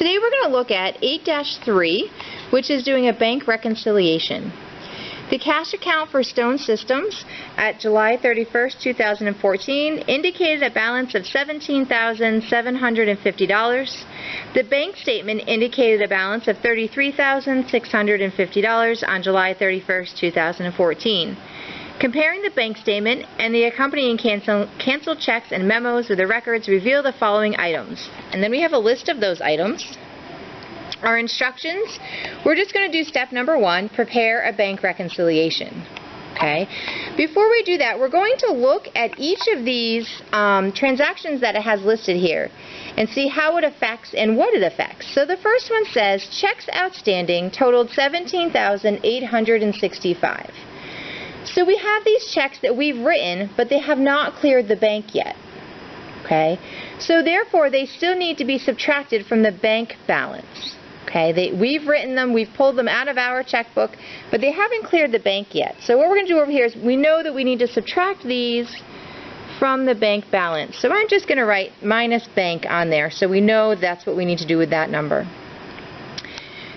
Today we're going to look at 8-3, which is doing a bank reconciliation. The cash account for Stone Systems at July 31st, 2014 indicated a balance of $17,750. The bank statement indicated a balance of $33,650 on July 31st, 2014. Comparing the bank statement and the accompanying canceled checks and memos with the records reveal the following items. And then we have a list of those items. Our instructions, we're just going to do step number 1, prepare a bank reconciliation. Okay. Before we do that, we're going to look at each of these transactions that it has listed here and see how it affects and what it affects. So the first one says checks outstanding totaled $17,865. So we have these checks that we've written, but they have not cleared the bank yet. Okay. So therefore, they still need to be subtracted from the bank balance. Okay, we've written them, we've pulled them out of our checkbook, but they haven't cleared the bank yet. So what we're going to do over here is we know that we need to subtract these from the bank balance. So I'm just going to write minus bank on there so we know that's what we need to do with that number.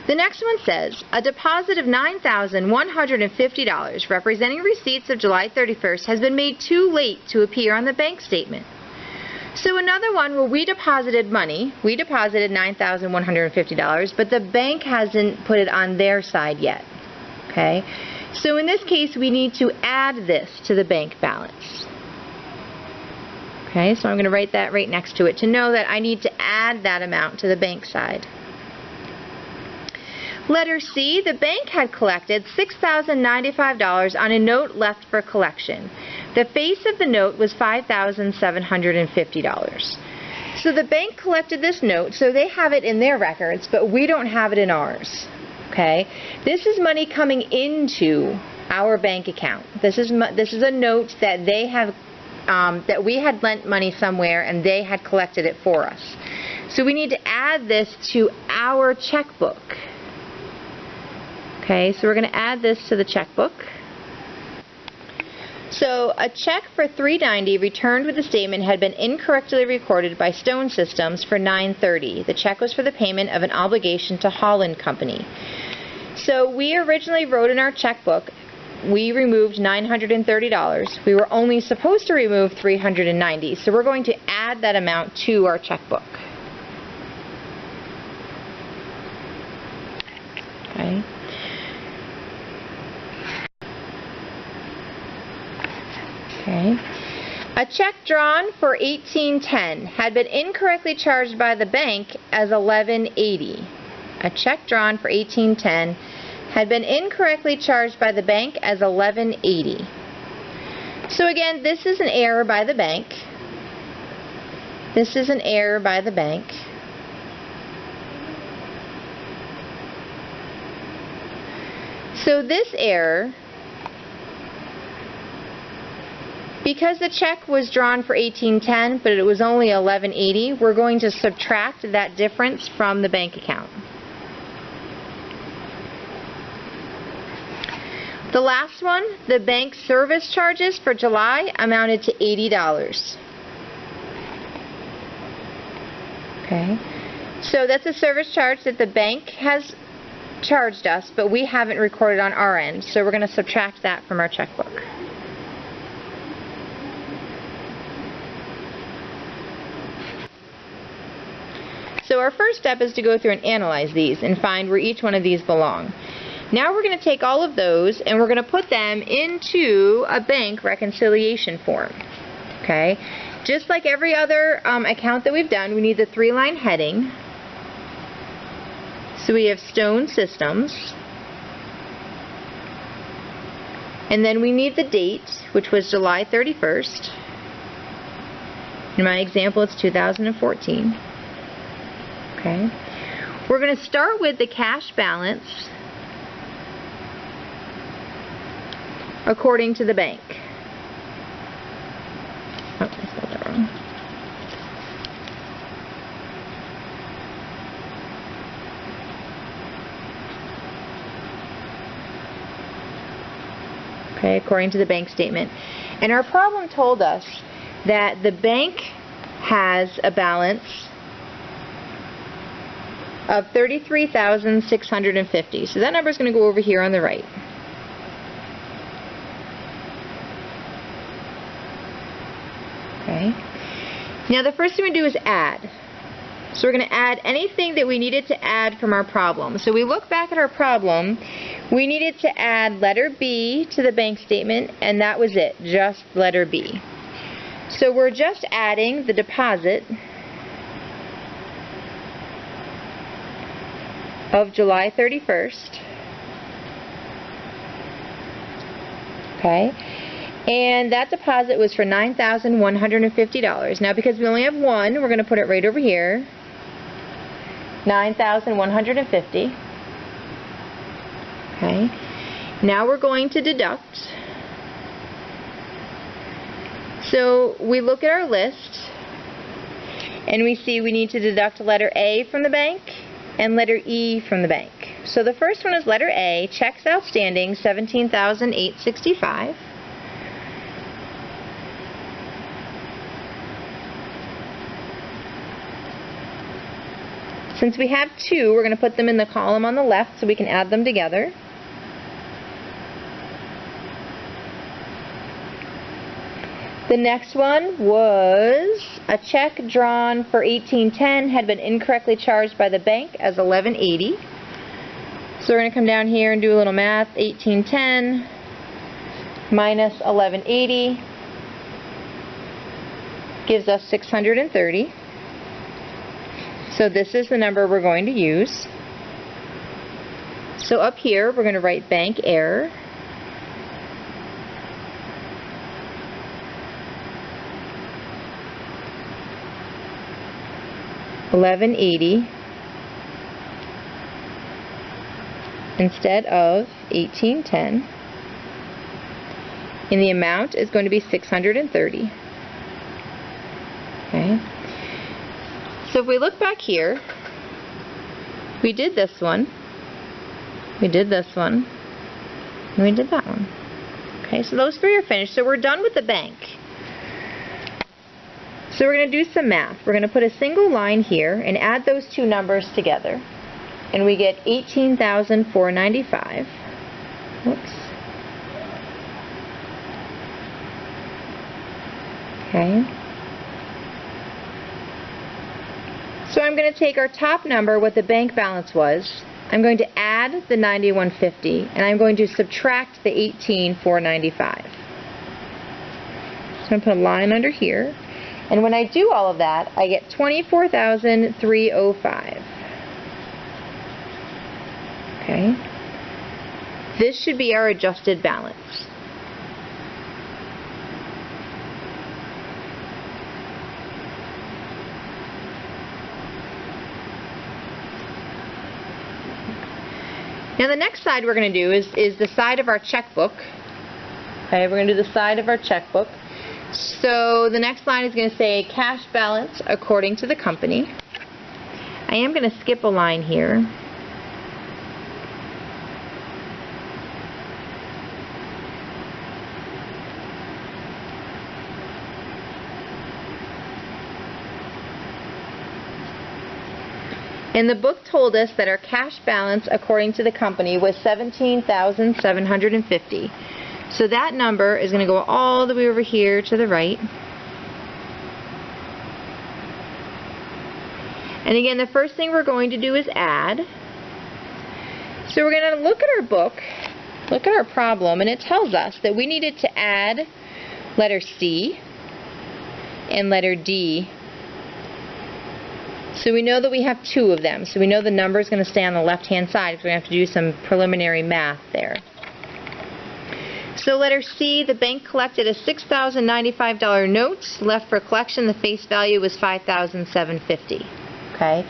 The next one says a deposit of $9,150 representing receipts of July 31st has been made too late to appear on the bank statement. So another one where we deposited money, we deposited $9,150, but the bank hasn't put it on their side yet. Okay? So in this case, we need to add this to the bank balance. Okay, so I'm going to write that right next to it to know that I need to add that amount to the bank side. Letter C, the bank had collected $6,095 on a note left for collection. The face of the note was $5,750. So the bank collected this note, so they have it in their records, but we don't have it in ours. Okay? This is money coming into our bank account. This is a note that they have, that we had lent money somewhere and they had collected it for us. So we need to add this to our checkbook. Okay, so we're going to add this to the checkbook. So a check for $390 returned with the statement had been incorrectly recorded by Stone Systems for $930. The check was for the payment of an obligation to Holland Company. So we originally wrote in our checkbook, we removed $930. We were only supposed to remove $390. So we're going to add that amount to our checkbook. Okay. Okay. A check drawn for $1,810 had been incorrectly charged by the bank as $1,180. A check drawn for $1,810 had been incorrectly charged by the bank as $1,180. So again, this is an error by the bank. This is an error by the bank. So this error, because the check was drawn for $1,810, but it was only $1,180, we're going to subtract that difference from the bank account. The last one, the bank service charges for July amounted to $80. Okay, so that's a service charge that the bank has charged us, but we haven't recorded on our end, so we're going to subtract that from our checkbook. So our first step is to go through and analyze these and find where each one of these belong. Now we're going to take all of those and we're going to put them into a bank reconciliation form. Okay? Just like every other account that we've done, we need the 3-line heading. So we have Stone Systems. And then we need the date, which was July 31st. In my example, it's 2014. Okay. We're going to start with the cash balance according to the bank. Oh, I spelled that wrong. Okay, according to the bank statement. And our problem told us that the bank has a balance of $33,650. So that number is going to go over here on the right. Okay. Now the first thing we do is add. So we're going to add anything that we needed to add from our problem. So we look back at our problem. We needed to add letter B to the bank statement, and that was it, just letter B. So we're just adding the deposit of July 31st. Okay. And that deposit was for $9,150. Now because we only have one, we're going to put it right over here. $9,150. Okay. Now we're going to deduct. So we look at our list and we see we need to deduct letter A from the bank and letter E from the bank. So the first one is letter A, checks outstanding $17,865. Since we have two, we're going to put them in the column on the left so we can add them together. The next one was a check drawn for $1,810 had been incorrectly charged by the bank as $1,180. So we're going to come down here and do a little math. $1,810 minus $1,180 gives us $630. So this is the number we're going to use. So up here we're going to write bank error. $1,180 instead of $1,810, and the amount is going to be $630. Okay. So if we look back here, we did this one, we did this one, and we did that one. Okay, so those three are finished. So we're done with the bank. So we're going to do some math. We're going to put a single line here and add those two numbers together. And we get $18,495. Whoops. Okay. So I'm going to take our top number, what the bank balance was. I'm going to add the $91.50, and I'm going to subtract the $18,495. So I'm going to put a line under here. And when I do all of that, I get $24,305. Okay. This should be our adjusted balance. Now the next side we're going to do is the side of our checkbook. Okay, we're going to do the side of our checkbook. So the next line is going to say cash balance according to the company. I am going to skip a line here. And the book told us that our cash balance according to the company was $17,750. So that number is going to go all the way over here to the right. And again, the first thing we're going to do is add. So we're going to look at our book, look at our problem, and it tells us that we needed to add letter C and letter D. So we know that we have two of them. So we know the number is going to stay on the left-hand side, so we're going to have to do some preliminary math there. So letter C, the bank collected a $6,095 note left for collection. The face value was $5,750. Okay.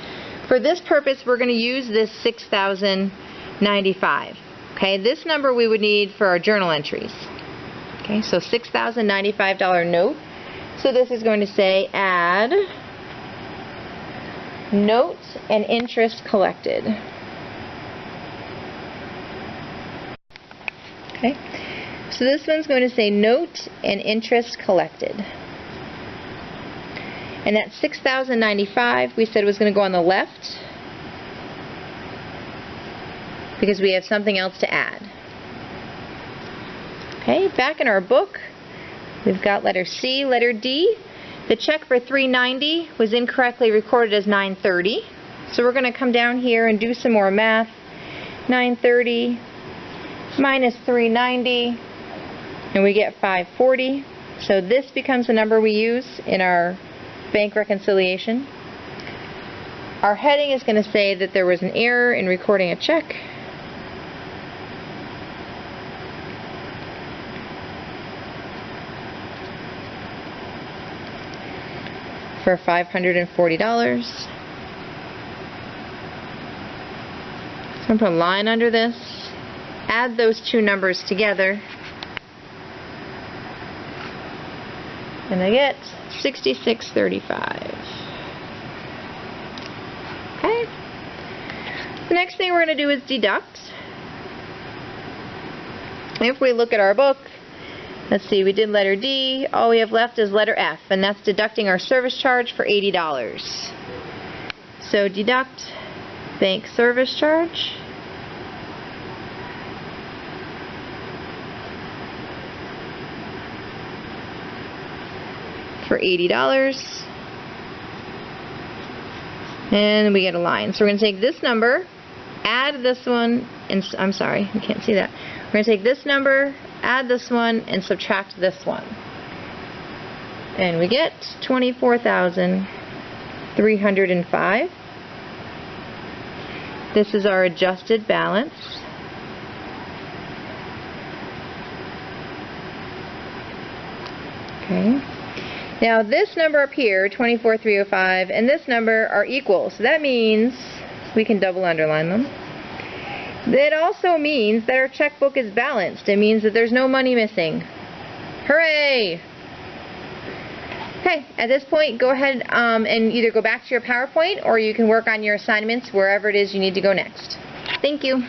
For this purpose, we're going to use this $6,095. Okay. This number we would need for our journal entries. Okay. So $6,095 note. So this is going to say add note and interest collected. Okay. So this one's going to say note and interest collected. And that $6,095 we said was going to go on the left because we have something else to add. Okay, back in our book, we've got letter C, letter D. The check for $390 was incorrectly recorded as $930. So we're going to come down here and do some more math. $930 minus $390, and we get $540. So this becomes the number we use in our bank reconciliation. Our heading is going to say that there was an error in recording a check. For $540. So I'm going to put a line under this, add those two numbers together, and I get $66.35. Okay. The next thing we're going to do is deduct. If we look at our book, let's see, we did letter D. All we have left is letter F, and that's deducting our service charge for $80. So deduct bank service charge. For $80. And we get a line. So we're going to take this number, add this one, and I'm sorry, you can't see that. We're going to take this number, add this one, and subtract this one. And we get $24,305. This is our adjusted balance. Okay. Now this number up here, 24,305, and this number are equal. So that means we can double underline them. It also means that our checkbook is balanced. It means that there's no money missing. Hooray! Okay, at this point, go ahead and either go back to your PowerPoint or you can work on your assignments wherever it is you need to go next. Thank you.